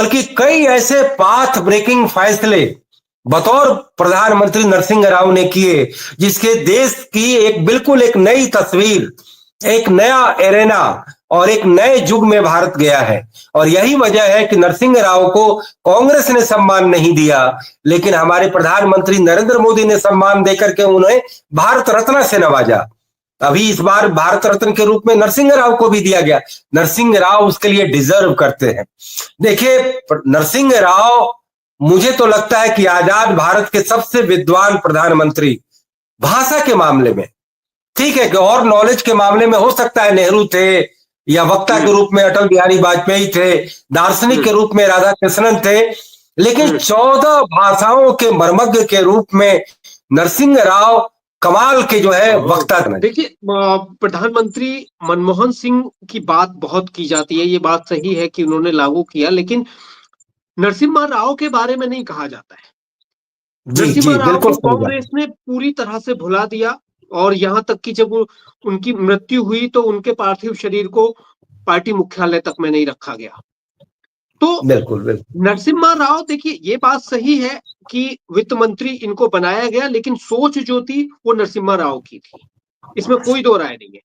बल्कि कई ऐसे पाथ ब्रेकिंग फैसले बतौर प्रधानमंत्री नरसिंह राव ने किए जिसके देश की बिल्कुल एक नई तस्वीर, एक नया एरेना और एक नए युग में भारत गया है। और यही वजह है कि नरसिंह राव को कांग्रेस ने सम्मान नहीं दिया, लेकिन हमारे प्रधानमंत्री नरेंद्र मोदी ने सम्मान देकर के उन्हें भारत रत्न से नवाजा। अभी इस बार भारत रत्न के रूप में नरसिंह राव को भी दिया गया। नरसिंह राव उसके लिए डिजर्व करते हैं। देखिए, नरसिंह राव, मुझे तो लगता है कि आजाद भारत के सबसे विद्वान प्रधानमंत्री भाषा के मामले में, ठीक है कि और नॉलेज के मामले में हो सकता है नेहरू थे, या वक्ता के रूप में अटल बिहारी वाजपेयी थे, दार्शनिक के रूप में राधा कृष्णन थे, लेकिन 14 भाषाओं के मर्मज्ञ के रूप में नरसिंह राव कमाल के वक्ता थे। देखिए, प्रधानमंत्री मनमोहन सिंह की बात बहुत की जाती है, ये बात सही है कि उन्होंने लागू किया, लेकिन नरसिम्हा राव के बारे में नहीं कहा जाता है। नरसिम्हा राव को कांग्रेस ने पूरी तरह से भुला दिया, और यहाँ तक कि जब उनकी मृत्यु हुई तो उनके पार्थिव शरीर को पार्टी मुख्यालय तक में नहीं रखा गया। तो बिल्कुल नरसिम्हा राव, देखिए ये बात सही है कि वित्त मंत्री इनको बनाया गया, लेकिन सोच जो थी वो नरसिम्हा राव की थी, इसमें कोई दो राय नहीं है।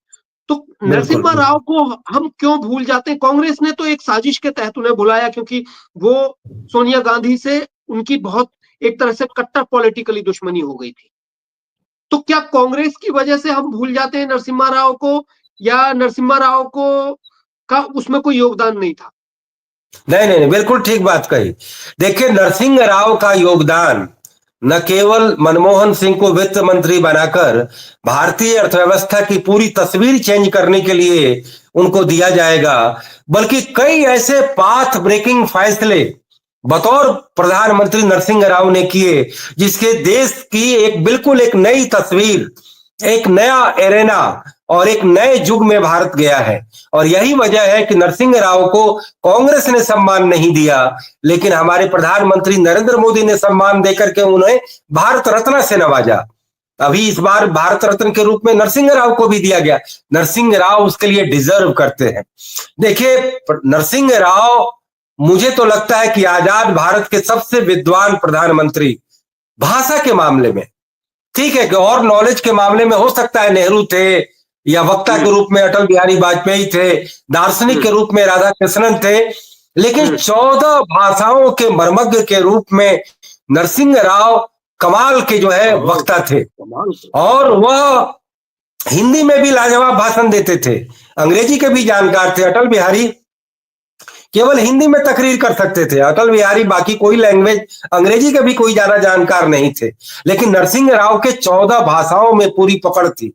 तो नरसिम्हा राव को हम क्यों भूल जाते हैं? कांग्रेस ने तो एक साजिश के तहत उन्हें बुलाया, क्योंकि वो सोनिया गांधी से उनकी बहुत एक तरह से कट्टर पॉलिटिकली दुश्मनी हो गई थी। तो क्या कांग्रेस की वजह से हम भूल जाते हैं नरसिम्हा राव को, या नरसिम्हा राव को का उसमें कोई योगदान नहीं था? नहीं, बिल्कुल ठीक बात कही। देखिए, नरसिंह राव का योगदान न केवल मनमोहन सिंह को वित्त मंत्री बनाकर भारतीय अर्थव्यवस्था की पूरी तस्वीर चेंज करने के लिए उनको दिया जाएगा, बल्कि कई ऐसे पाथ ब्रेकिंग फैसले बतौर प्रधानमंत्री नरसिंह राव ने किए जिसके देश की बिल्कुल एक नई तस्वीर, एक नया एरेना और एक नए युग में भारत गया है। और यही वजह है कि नरसिंह राव को कांग्रेस ने सम्मान नहीं दिया, लेकिन हमारे प्रधानमंत्री नरेंद्र मोदी ने सम्मान देकर के उन्हें भारत रत्न से नवाजा। अभी इस बार भारत रत्न के रूप में नरसिंह राव को भी दिया गया। नरसिंह राव उसके लिए डिजर्व करते हैं। देखिए, नरसिंह राव, मुझे तो लगता है कि आजाद भारत के सबसे विद्वान प्रधानमंत्री भाषा के मामले में, ठीक है कि और नॉलेज के मामले में हो सकता है नेहरू थे, या वक्ता के रूप में अटल बिहारी वाजपेयी थे, दार्शनिक के रूप में राधा कृष्णन थे, लेकिन 14 भाषाओं के मर्मज्ञ के रूप में नरसिंह राव कमाल के वक्ता थे। और वह हिंदी में भी लाजवाब भाषण देते थे, अंग्रेजी के भी जानकार थे। अटल बिहारी केवल हिंदी में तकरीर कर सकते थे, अटल बिहारी बाकी कोई लैंग्वेज, अंग्रेजी के भी कोई ज्यादा जानकार नहीं थे, लेकिन नरसिंह राव के 14 भाषाओं में पूरी पकड़ थी।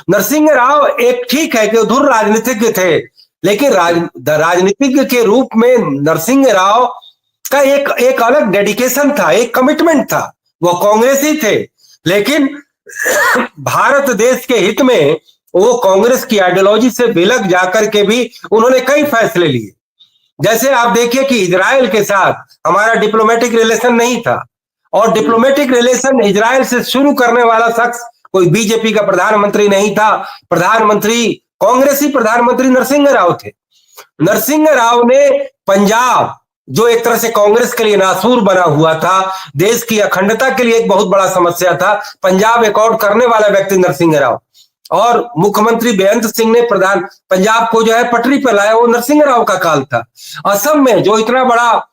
नरसिंह राव ठीक है कि धुर राजनीतिज्ञ थे, लेकिन राजनीतिज्ञ के रूप में नरसिंह राव का एक अलग डेडिकेशन था, एक कमिटमेंट था। वो कांग्रेसी थे, लेकिन भारत देश के हित में वो कांग्रेस की आइडियोलॉजी से विलग जाकर के भी उन्होंने कई फैसले लिए। जैसे आप देखिए कि इजराइल के साथ हमारा डिप्लोमेटिक रिलेशन नहीं था, और डिप्लोमेटिक रिलेशन इजराइल से शुरू करने वाला शख्स कोई बीजेपी का प्रधानमंत्री नहीं था। प्रधानमंत्री कांग्रेसी प्रधानमंत्री नरसिंह राव थे। नरसिंह राव ने पंजाब, जो एक तरह से कांग्रेस के लिए नासूर बना हुआ था, देश की अखंडता के लिए एक बहुत बड़ा समस्या था, पंजाब एकॉर्ड करने वाला व्यक्ति नरसिंह राव, और मुख्यमंत्री बेअंत सिंह ने पंजाब को पटरी पर लाया, वो नरसिंह राव का काल था। असम में जो इतना बड़ा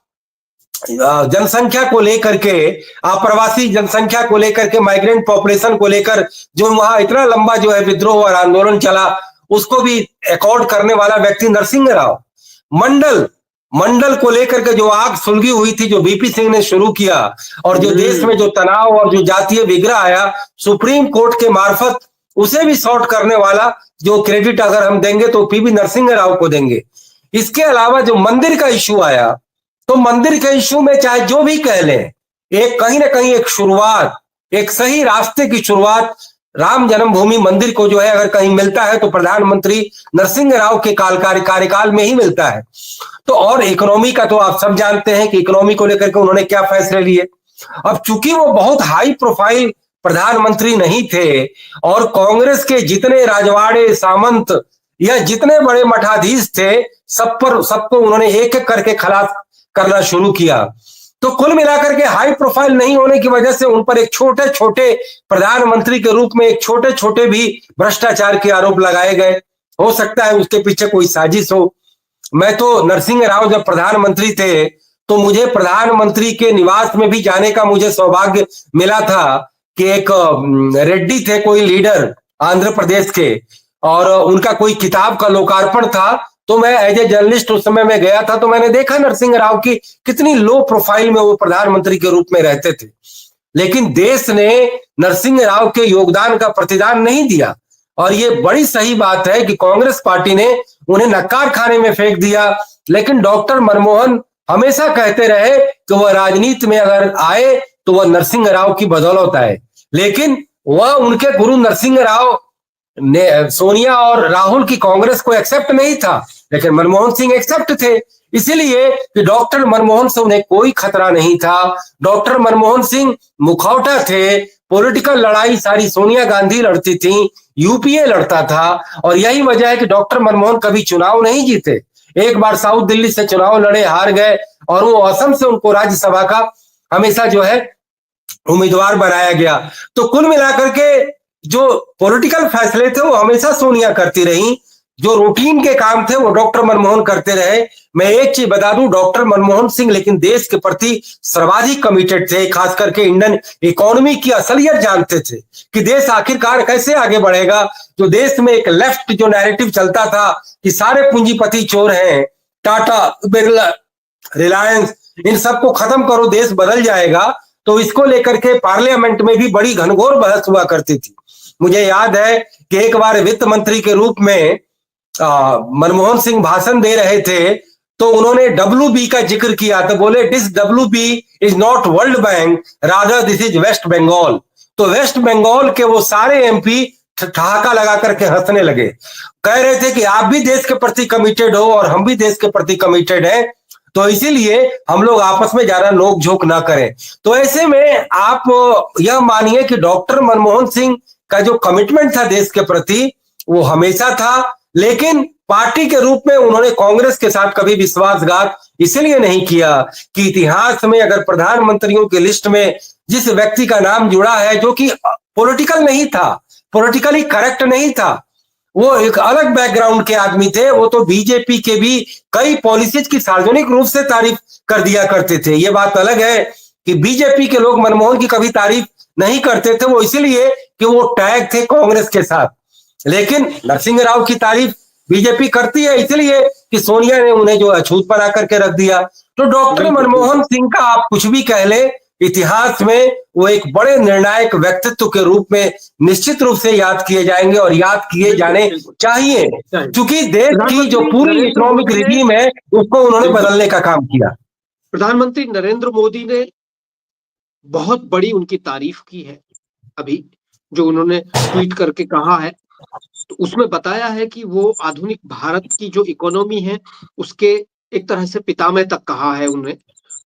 जनसंख्या को लेकर के, अप्रवासी जनसंख्या को लेकर के, माइग्रेंट पॉपुलेशन को लेकर जो वहां इतना लंबा विद्रोह और आंदोलन चला, उसको भी एकॉर्ड करने वाला व्यक्ति नरसिंह राव। मंडल को लेकर के जो आग सुलगी हुई थी, जो बीपी सिंह ने शुरू किया, और जो देश में जो तनाव और जो जातीय विग्रह आया, सुप्रीम कोर्ट के मार्फत उसे भी सॉर्ट करने वाला जो क्रेडिट अगर हम देंगे तो पीवी नरसिंह राव को देंगे। इसके अलावा जो मंदिर का इश्यू आया, तो मंदिर के इश्यू में चाहे जो भी कह लें, एक कहीं ना कहीं एक शुरुआत, एक सही रास्ते की शुरुआत राम जन्मभूमि मंदिर को अगर कहीं मिलता है तो प्रधानमंत्री नरसिंह राव के कार्यकाल में ही मिलता है। तो और इकोनॉमी का तो आप सब जानते हैं कि इकोनॉमी को लेकर के उन्होंने क्या फैसले लिए। अब चूंकि वो बहुत हाई प्रोफाइल प्रधानमंत्री नहीं थे, और कांग्रेस के जितने राजवाड़े सामंत या जितने बड़े मठाधीश थे, सबको उन्होंने एक एक करके करना शुरू किया। तो कुल मिलाकर के हाई प्रोफाइल नहीं होने की वजह से उन पर एक छोटे छोटे प्रधानमंत्री के रूप में एक छोटे छोटे भी भ्रष्टाचार के आरोप लगाए गए। हो सकता है उसके पीछे कोई साजिश हो। मैं तो नरसिंह राव जब प्रधानमंत्री थे तो मुझे प्रधानमंत्री के निवास में भी जाने का मुझे सौभाग्य मिला था कि एक रेड्डी थे कोई लीडर आंध्र प्रदेश के, और उनका कोई किताब का लोकार्पण था। तो मैं एज ए जर्नलिस्ट उस समय में गया था, तो मैंने देखा नरसिंह राव की कितनी लो प्रोफाइल में वो प्रधानमंत्री के रूप में रहते थे, लेकिन देश ने नरसिंह राव के योगदान का प्रतिदान नहीं दिया। और ये बड़ी सही बात है कि कांग्रेस पार्टी ने उन्हें नक्कार खाने में फेंक दिया। लेकिन डॉक्टर मनमोहन हमेशा कहते रहे कि वह राजनीति में अगर आए तो वह नरसिंह राव की बदौलत आए, लेकिन वह उनके गुरु नरसिंह राव ने सोनिया और राहुल की कांग्रेस को एक्सेप्ट नहीं था, लेकिन मनमोहन सिंह एक्सेप्ट थे, इसीलिए कि डॉक्टर मनमोहन से उन्हें कोई खतरा नहीं था। डॉक्टर मनमोहन सिंह मुखौटा थे, पॉलिटिकल लड़ाई सारी सोनिया गांधी लड़ती थी, यूपीए लड़ता था, और यही वजह है कि डॉक्टर मनमोहन कभी चुनाव नहीं जीते। एक बार साउथ दिल्ली से चुनाव लड़े, हार गए, और वो असम से उनको राज्यसभा का हमेशा जो है उम्मीदवार बनाया गया। तो कुल मिलाकर के जो पॉलिटिकल फैसले थे वो हमेशा सोनिया करती रही, जो रूटीन के काम थे वो डॉक्टर मनमोहन करते रहे। मैं एक चीज बता दूं, डॉक्टर मनमोहन सिंह लेकिन देश के प्रति सर्वाधिक कमिटेड थे, खास करके इंडियन इकोनॉमी की असलियत जानते थे कि देश आखिरकार कैसे आगे बढ़ेगा। जो देश में एक लेफ्ट जो नैरेटिव चलता था कि सारे पूंजीपति चोर हैं, टाटा, बिरला, रिलायंस, इन सबको खत्म करो देश बदल जाएगा, तो इसको लेकर के पार्लियामेंट में भी बड़ी घनघोर बहस हुआ करती थी। मुझे याद है कि एक बार वित्त मंत्री के रूप में मनमोहन सिंह भाषण दे रहे थे, तो उन्होंने WB का जिक्र किया, तो बोले this WB is not World Bank, rather this is West Bengal. तो वेस्ट बंगाल के वो सारे MP ठहाका लगा करके हंसने लगे, कह रहे थे कि आप भी देश के प्रति कमिटेड हो और हम भी देश के प्रति कमिटेड हैं, तो इसीलिए हम लोग आपस में ज्यादा नोक झोंक ना करें। तो ऐसे में आप यह मानिए कि डॉक्टर मनमोहन सिंह का जो कमिटमेंट था देश के प्रति वो हमेशा था, लेकिन पार्टी के रूप में उन्होंने कांग्रेस के साथ कभी विश्वासघात इसलिए नहीं किया कि इतिहास में अगर प्रधानमंत्रियों की लिस्ट में जिस व्यक्ति का नाम जुड़ा है जो कि पॉलिटिकल नहीं था, पॉलिटिकली करेक्ट नहीं था, वो एक अलग बैकग्राउंड के आदमी थे, वो तो बीजेपी के भी कई पॉलिसीज की सार्वजनिक रूप से तारीफ कर दिया करते थे। ये बात अलग है कि बीजेपी के लोग मनमोहन की कभी तारीफ नहीं करते थे, वो इसीलिए कि वो टैग थे कांग्रेस के साथ। लेकिन नरसिंह राव की तारीफ बीजेपी करती है इसलिए कि सोनिया ने उन्हें जो अछूत बना करके रख दिया। तो डॉक्टर मनमोहन सिंह का आप कुछ भी कह ले, इतिहास में वो एक बड़े निर्णायक व्यक्तित्व के रूप में निश्चित रूप से याद किए जाएंगे और याद किए जाने चाहिए, क्योंकि देश की जो पूरी इकोनॉमिक रिजीम है उसको उन्होंने बदलने का काम किया। प्रधानमंत्री नरेंद्र मोदी ने बहुत बड़ी उनकी तारीफ की है, अभी जो उन्होंने ट्वीट करके कहा है, तो उसमें बताया है कि वो आधुनिक भारत की जो इकोनॉमी है उसके एक तरह से पितामह तक कहा है उन्होंने।